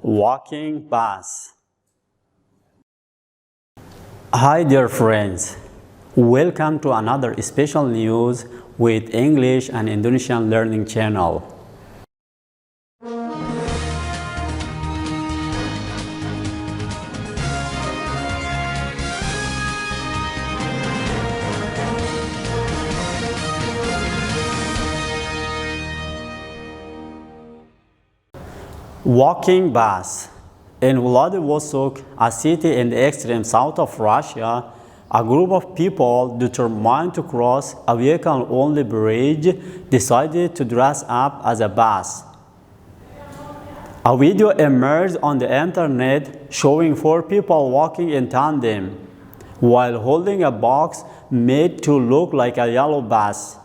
Walking bus. Hi dear friends, welcome to another special news with English and Indonesian learning channel. Walking bus. In Vladivostok, a city in the extreme south of Russia, a group of people determined to cross a vehicle-only bridge decided to dress up as a bus. A video emerged on the internet showing 4 people walking in tandem while holding a box made to look like a yellow bus.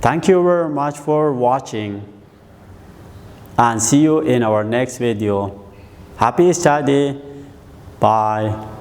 Thank you very much for watching, and see you in our next video. Happy study. Bye.